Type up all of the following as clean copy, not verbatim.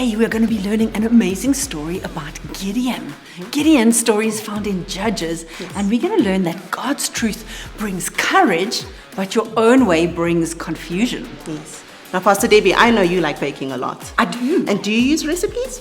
Today we're going to be learning an amazing story about Gideon. Gideon's story is found in Judges, and we're going to learn that God's truth brings courage, but your own way brings confusion. Yes. Now, Pastor Debbie, I know you like baking a lot. I do. And do you use recipes?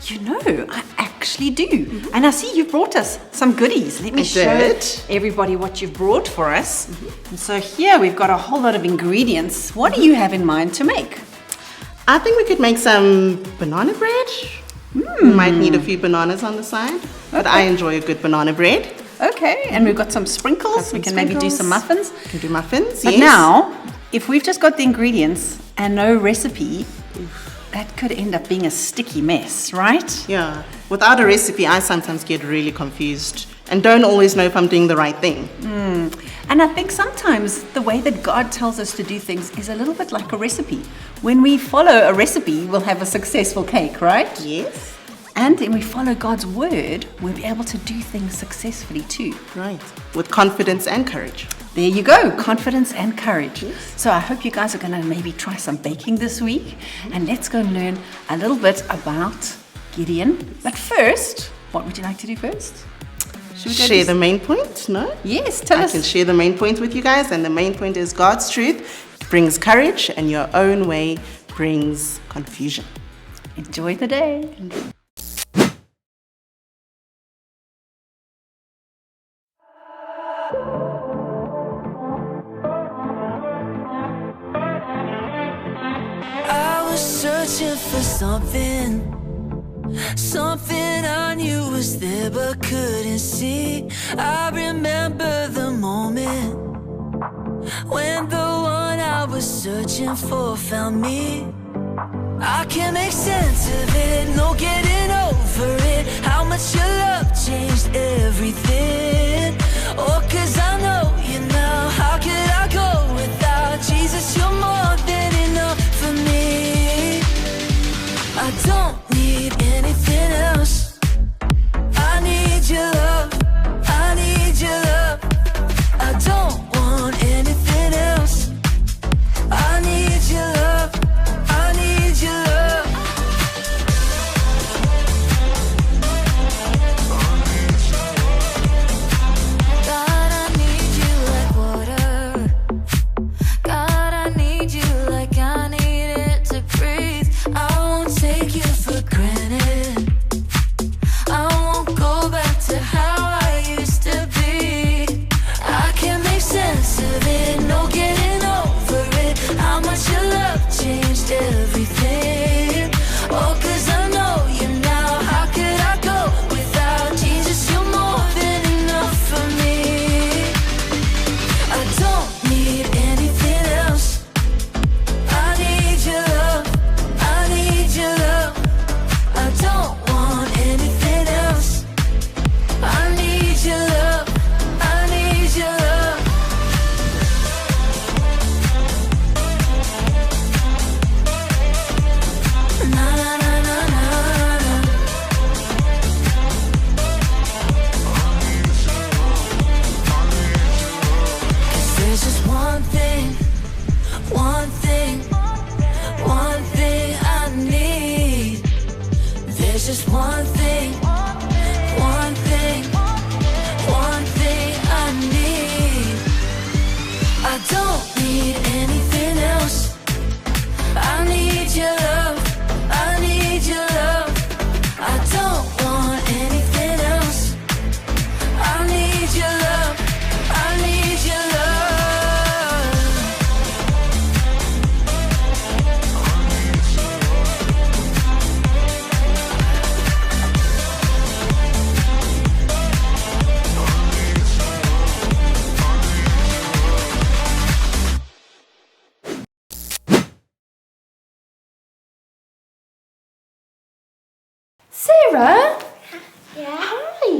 You know, I actually do. And I see you've brought us some goodies. Let me show everybody what you've brought for us. And so here we've got a whole lot of ingredients. What do you have in mind to make? I think we could make some banana bread. We might need a few bananas on the side, but I enjoy a good banana bread. Okay, and we've got some sprinkles. We can maybe do some muffins. We can do muffins, But now, if we've just got the ingredients and no recipe, that could end up being a sticky mess, right? Yeah. Without a recipe, I sometimes get really confused and don't always know if I'm doing the right thing. And I think sometimes the way that God tells us to do things is a little bit like a recipe. When we follow a recipe, we'll have a successful cake, right? Yes. And when we follow God's word, we'll be able to do things successfully too. Right. With confidence and courage. There you go, confidence and courage. Yes. So I hope you guys are going to maybe try some baking this week. And let's go and learn a little bit about Gideon. But first, what would you like to do first? Should we share the main point, no? Yes, tell us. I can share the main point with you guys. And the main point is God's truth brings courage and your own way brings confusion. Enjoy the day. Searching for something I knew was there but couldn't see. I remember the moment when the one I was searching for found me. I can't make sense of it, no getting over it. How much your love changed everything. Oh, 'cause I know you now. How could I go without Jesus? You're more than enough for me. I don't need anything else. I need your love. I need your love. I don't want anything else. I need your love. I need your love. God, I need you like water. God, I need you like I need it to breathe. I won't take you for granted. I won't go back to how I used to be. I can't make sense of it, no getting over it. How much your love changed everything. Oh, 'cause I know you now. How could I go without Jesus? You're more than enough for me. I don't need anything else. I need your love. I need your love. I don't want anything else. I need your love. I need your love. Na na na na na na. 'Cause there's just one thing I need. There's just one thing I need. I don't need anything else. I need your love. I need your love. I don't want anything else. I need your love. I need your love. Sarah? Yeah? Hi.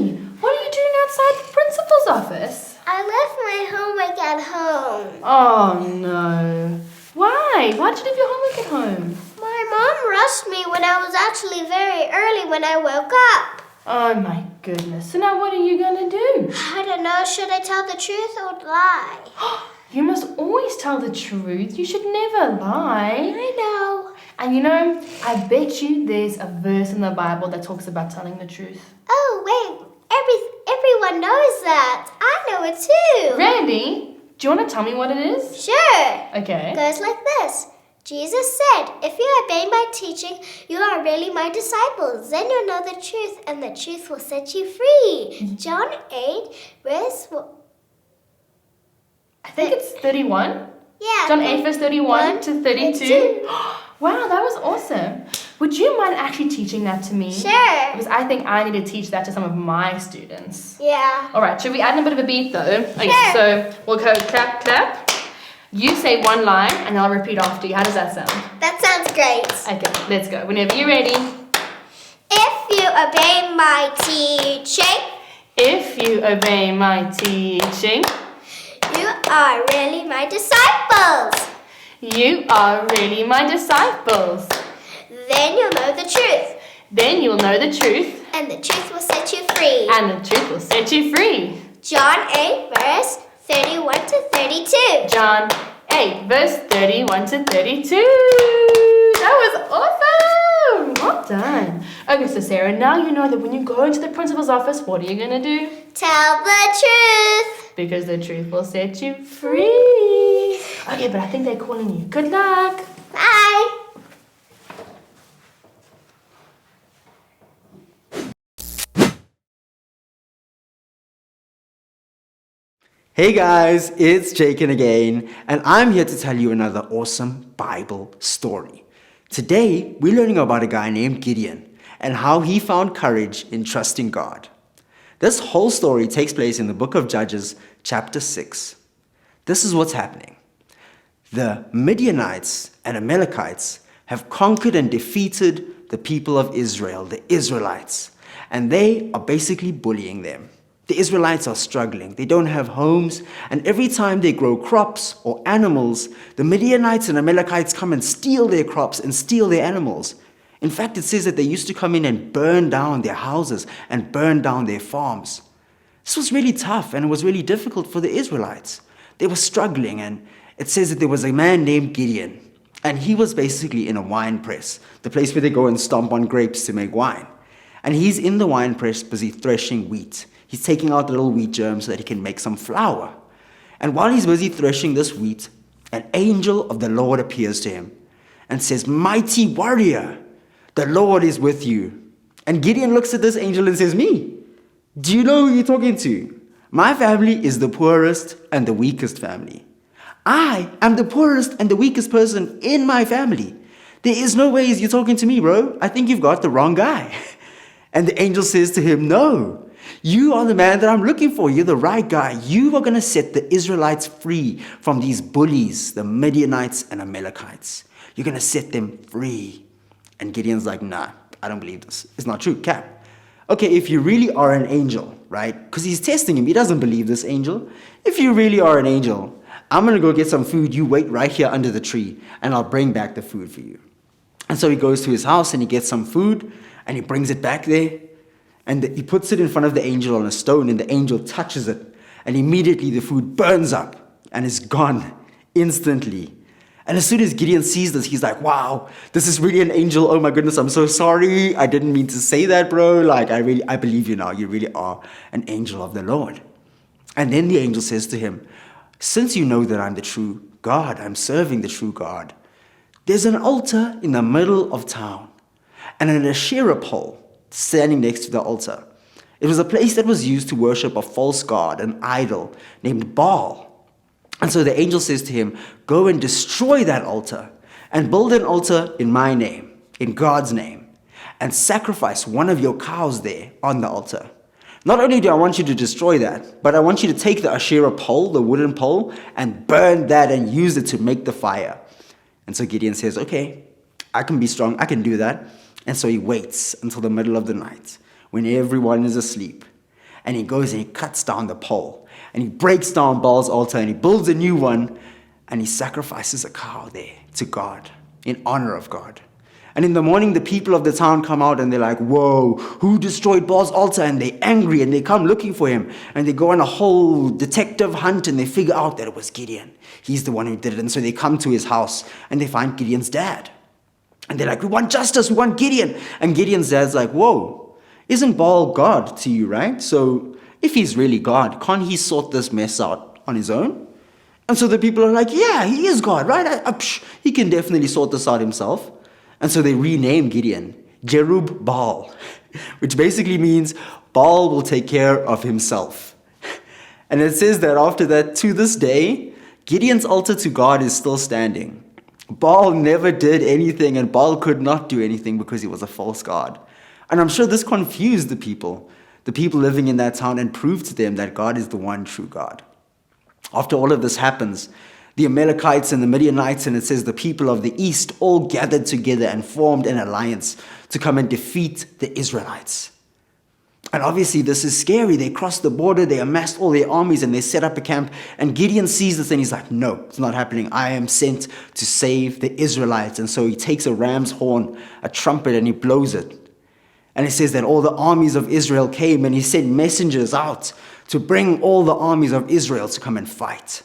What are you doing outside the principal's office? I left my homework at home. Oh, no. Why? Why did you leave your homework at home? My mom rushed me when I was actually very early when I woke up. Oh, my goodness. So now what are you going to do? I don't know, should I tell the truth or lie? You must always tell the truth. You should never lie. I know. And you know, I bet you there's a verse in the Bible that talks about telling the truth. Oh, wait. Everyone knows that. I know it too. Randy, do you want to tell me what it is? Sure. Okay. It goes like this. Jesus said, if you obey my teaching, you are really my disciples. Then you'll know the truth, and the truth will set you free. John 8, verse... I think it's 31. Yeah. John 8, verse 31 to 32. Wow, that was awesome. Would you mind actually teaching that to me? Sure. Because I think I need to teach that to some of my students. Yeah. All right, should we add in a bit of a beat though? Okay, Sure. so we'll go clap, clap. You say one line and I'll repeat after you. How does that sound? That sounds great. Okay, let's go. Whenever you're ready. If you obey my teaching, If you obey my teaching, you are really my disciples. you are really my disciples. Then you'll know the truth, Then you'll know the truth, and the truth will set you free. and the truth will set you free. John 8, verse 31 to 32. John 8, verse 31 to 32. That was awesome! Well done. Okay, so Sarah, now you know that when you go into the principal's office, what are you going to do? Tell the truth. Because the truth will set you free. Okay, but I think they're calling you. Good luck. Bye. Hey guys, it's Jacob again, and I'm here to tell you another awesome Bible story. Today, we're learning about a guy named Gideon and how he found courage in trusting God. This whole story takes place in the book of Judges, chapter 6. This is what's happening. The Midianites and Amalekites have conquered and defeated the people of Israel, the Israelites, and they are basically bullying them. The Israelites are struggling. They don't have homes, and every time they grow crops or animals, the Midianites and Amalekites come and steal their crops and steal their animals. In fact, it says that they used to come in and burn down their houses and burn down their farms. This was really tough, and it was really difficult for the Israelites. They were struggling, and it says that there was a man named Gideon, and he was basically in a wine press, the place where they go and stomp on grapes to make wine. And he's in the wine press busy threshing wheat. He's taking out the little wheat germs so that he can make some flour. And while he's busy threshing this wheat, an angel of the Lord appears to him and says, "Mighty warrior, the Lord is with you." And Gideon looks at this angel and says, "Me? Do you know who you're talking to? My family is the poorest and the weakest family. I am the poorest and the weakest person in my family. There is no way you're talking to me, bro. I think you've got the wrong guy." And the angel says to him, "No, you are the man that I'm looking for. You're the right guy. You are going to set the Israelites free from these bullies, the Midianites and Amalekites. You're going to set them free." And Gideon's like, "Nah, I don't believe this. It's not true, Cap. Okay, if you really are an angel, right? Because he's testing him. He doesn't believe this angel. If you really are an angel, I'm going to go get some food. You wait right here under the tree, and I'll bring back the food for you." And so he goes to his house, and he gets some food, and he brings it back there. And he puts it in front of the angel on a stone, and the angel touches it. And immediately the food burns up and is gone instantly. And as soon as Gideon sees this, he's like, "Wow, this is really an angel. Oh my goodness, I'm so sorry. I didn't mean to say that, bro. Like, I believe you now. You really are an angel of the Lord." And then the angel says to him, "Since you know that I'm the true God, I'm serving the true God, there's an altar in the middle of town and an Asherah pole standing next to the altar. It was a place that was used to worship a false god, an idol named Baal. And so the angel says to him, go and destroy that altar and build an altar in my name, in God's name, and sacrifice one of your cows there on the altar. Not only do I want you to destroy that, but I want you to take the Asherah pole, the wooden pole, and burn that and use it to make the fire. And so Gideon says, okay, I can be strong, I can do that. And so he waits until the middle of the night when everyone is asleep. And he goes and he cuts down the pole. And he breaks down Baal's altar and he builds a new one. And he sacrifices a cow there to God in honor of God. And in the morning, the people of the town come out and they're like, whoa, who destroyed Baal's altar? And they're angry and they come looking for him. And they go on a whole detective hunt and they figure out that it was Gideon. He's the one who did it. And so they come to his house and they find Gideon's dad. And they're like, we want justice, we want Gideon. And Gideon's dad's like, whoa, isn't Baal God to you, right? So if he's really God, can't he sort this mess out on his own? And so the people are like, yeah, he is God, right? He can definitely sort this out himself. And so they rename Gideon Jerub-Baal, which basically means Baal will take care of himself. And it says that after that, to this day, Gideon's altar to God is still standing. Baal never did anything, and Baal could not do anything because he was a false god. And I'm sure this confused the people living in that town, and proved to them that God is the one true God. After all of this happens, the Amalekites and the Midianites, and it says the people of the east, all gathered together and formed an alliance to come and defeat the Israelites. And obviously this is scary. They crossed the border, they amassed all their armies, and they set up a camp. And Gideon sees this and he's like, no, it's not happening. I am sent to save the Israelites. And so he takes a ram's horn, a trumpet, and he blows it. And it says that all the armies of Israel came, and he sent messengers out to bring all the armies of Israel to come and fight.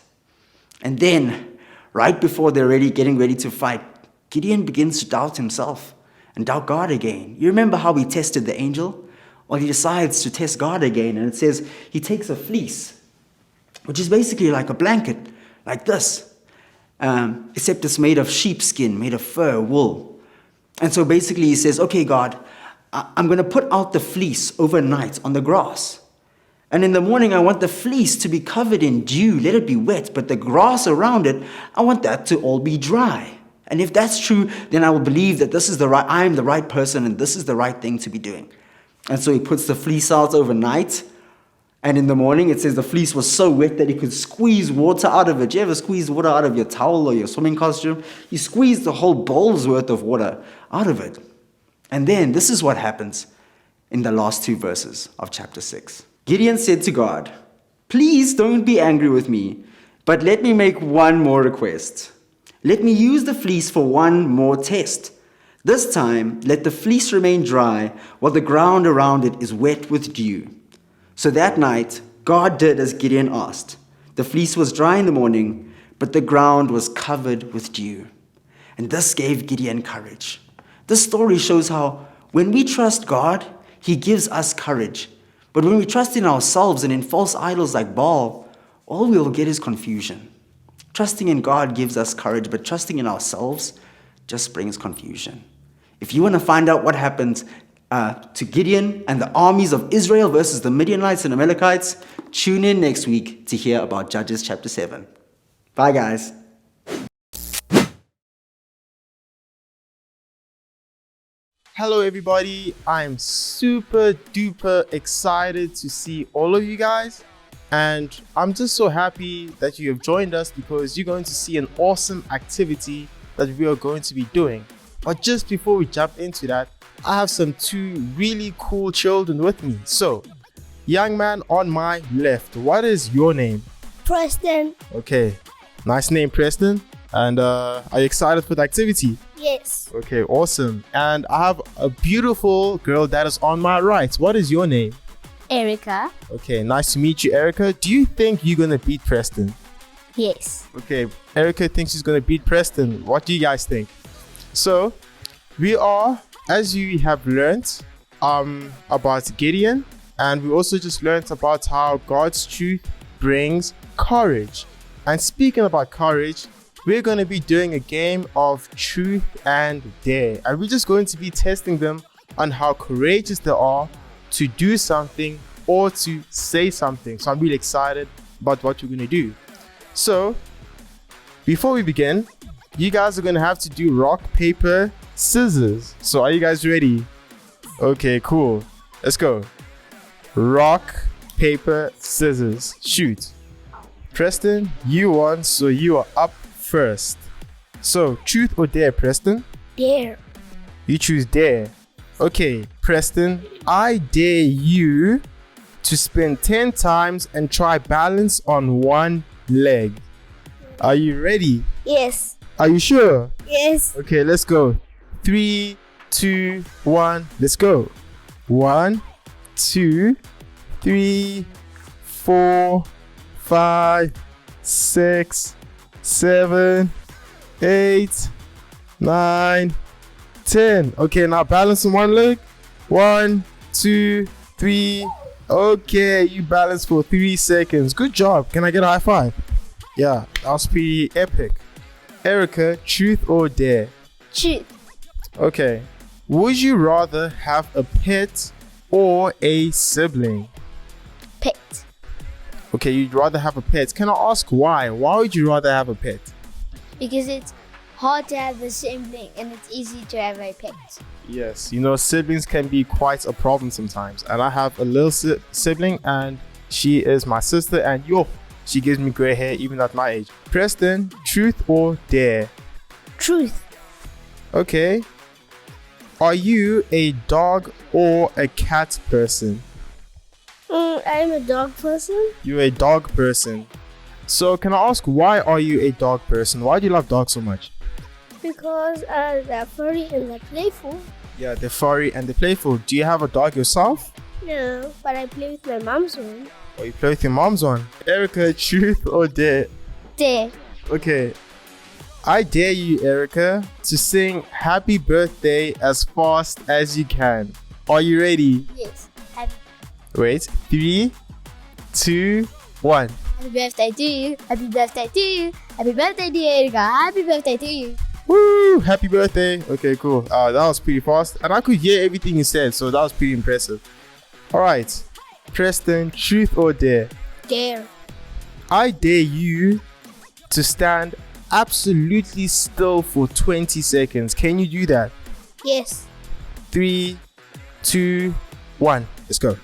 And then, right before they're getting ready to fight, Gideon begins to doubt himself and doubt God again. You remember how he tested the angel? Well, he decides to test God again, and it says he takes a fleece, which is basically like a blanket, like this, except it's made of sheepskin, made of fur, wool. And so basically he says, okay, God, I'm going to put out the fleece overnight on the grass. And in the morning, I want the fleece to be covered in dew, let it be wet, but the grass around it, I want that to all be dry. And if that's true, then I will believe that I am the right person, and this is the right thing to be doing. And so he puts the fleece out overnight, and in the morning it says the fleece was so wet that he could squeeze water out of it. Do you ever squeeze water out of your towel or your swimming costume? You squeeze the whole bowl's worth of water out of it. And then this is what happens in the last 2 verses of chapter 6. Gideon said to God, please don't be angry with me, but let me make one more request. Let me use the fleece for one more test. This time, let the fleece remain dry while the ground around it is wet with dew. So that night, God did as Gideon asked. The fleece was dry in the morning, but the ground was covered with dew. And this gave Gideon courage. This story shows how when we trust God, he gives us courage. But when we trust in ourselves and in false idols like Baal, all we will get is confusion. Trusting in God gives us courage, but trusting in ourselves just brings confusion. If you want to find out what happened to Gideon and the armies of Israel versus the Midianites and Amalekites, tune in next week to hear about Judges chapter 7. Bye, guys. Hello everybody, I'm super duper excited to see all of you guys, and I'm just so happy that you have joined us because you're going to see an awesome activity that we are going to be doing. But just before we jump into that, I have some 2 really cool children with me. So, young man on my left, what is your name? Preston. Okay, nice name, Preston. And are you excited for the activity? Yes. Okay, awesome. And I have a beautiful girl that is on my right. What is your name? Erica. Okay, nice to meet you, Erica. Do you think you're gonna beat Preston? Yes. Okay, Erica thinks she's gonna beat Preston. What do you guys think? So, we are, as you have learned, about Gideon, and we also just learned about how God's truth brings courage. And speaking about courage, we're going to be doing a game of truth and dare, and we're just going to be testing them on how courageous they are to do something or to say something. So I'm really excited about what we're going to do. So before we begin, you guys are going to have to do rock, paper, scissors. So are you guys ready? Okay, cool. Let's go. Rock, paper, scissors, shoot. Preston, you won, so you are up first. So, truth or dare, Preston? Dare. You choose dare. Okay, Preston, I dare you to spin 10 times and try balance on one leg. Are you ready? Yes. Are you sure? Yes. Okay, let's go. 3, 2, 1, let's go. 1, 2, 3, 4, 5, 6, 7, 8, 9, 10. Okay, now balance on one leg. 1, 2, 3. Okay, you balance for 3 seconds. Good job. Can I get a high five? Yeah, that was pretty epic. Erica, truth or dare? Truth. Okay. Would you rather have a pet or a sibling? Pet. Okay, you'd rather have a pet. Can I ask why? Why would you rather have a pet? Because it's hard to have a sibling and it's easy to have a pet. Yes, you know, siblings can be quite a problem sometimes. And I have a little sibling, and she is my sister, and she gives me gray hair even at my age. Preston, truth or dare? Truth. Okay. Are you a dog or a cat person? I'm a dog person. You're a dog person. So can I ask, why are you a dog person? Why do you love dogs so much? Because they're furry and they're playful. Yeah, they're furry and they're playful. Do you have a dog yourself? No, but I play with my mom's one. Or you play with your mom's one? Erica, truth or dare? Dare. Okay. I dare you, Erica, to sing happy birthday as fast as you can. Are you ready? Yes. Wait. 3, 2, 1. Happy birthday to you. Happy birthday to you. Happy birthday, dear Erica. Happy birthday to you. Woo! Happy birthday. Okay, cool. That was pretty fast. And I could hear everything you said, so that was pretty impressive. Alright. Preston, truth or dare? Dare. I dare you to stand absolutely still for 20 seconds. Can you do that? Yes. 3, 2, 1. Let's go.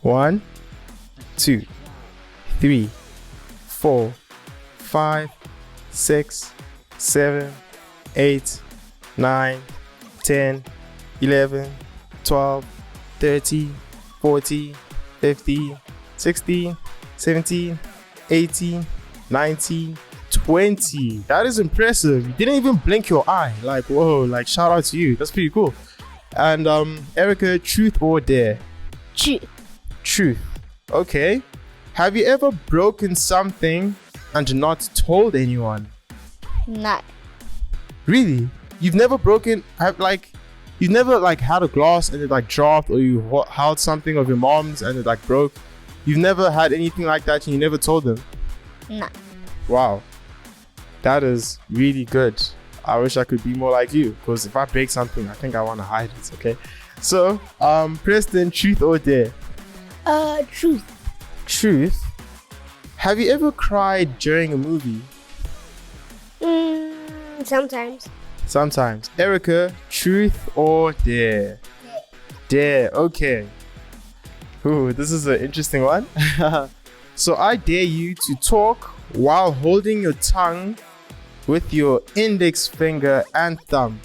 1, 2, 3, 4, 5, 6, 7, 8, 9, 10, 11, 12, 13, 14, 15, 16, 17, 18, 19, 20. That is impressive. You didn't even blink your eye. Like, whoa, like shout out to you. That's pretty cool. And Erica, truth or dare? Truth. Truth. Okay. Have you ever broken something and not told anyone? No. Really? You've never broken, you've never like had a glass and it like dropped, or you held something of your mom's and it like broke? You've never had anything like that and you never told them? No. Wow. That is really good. I wish I could be more like you, because if I break something, I think I want to hide it, okay? So, Preston, truth or dare? Truth. Truth? Have you ever cried during a movie? Sometimes. Sometimes. Erica, truth or dare? Dare, okay. Ooh, this is an interesting one. So I dare you to talk while holding your tongue with your index finger and thumb.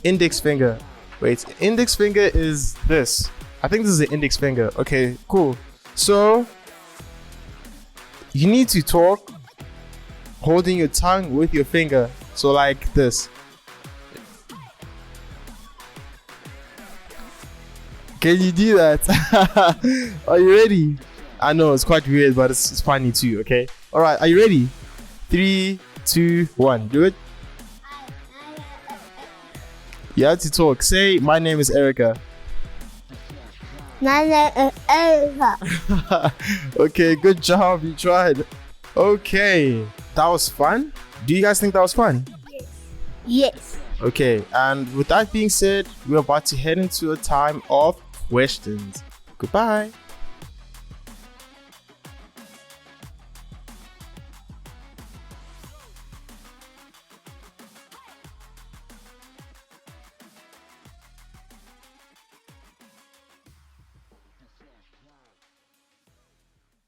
Index finger. Wait, index finger is this. I think this is the index finger. Okay, cool. So you need to talk holding your tongue with your finger. So like this. Can you do that? Are you ready? I know it's quite weird, but it's funny too, okay? Alright, are you ready? 3, 2, 1. Do it. You have to talk. Say, my name is Erica. My name is Erica. Okay, good job. You tried. Okay, that was fun. Do you guys think that was fun? Yes. Okay, and with that being said, we're about to head into a time of questions. Goodbye.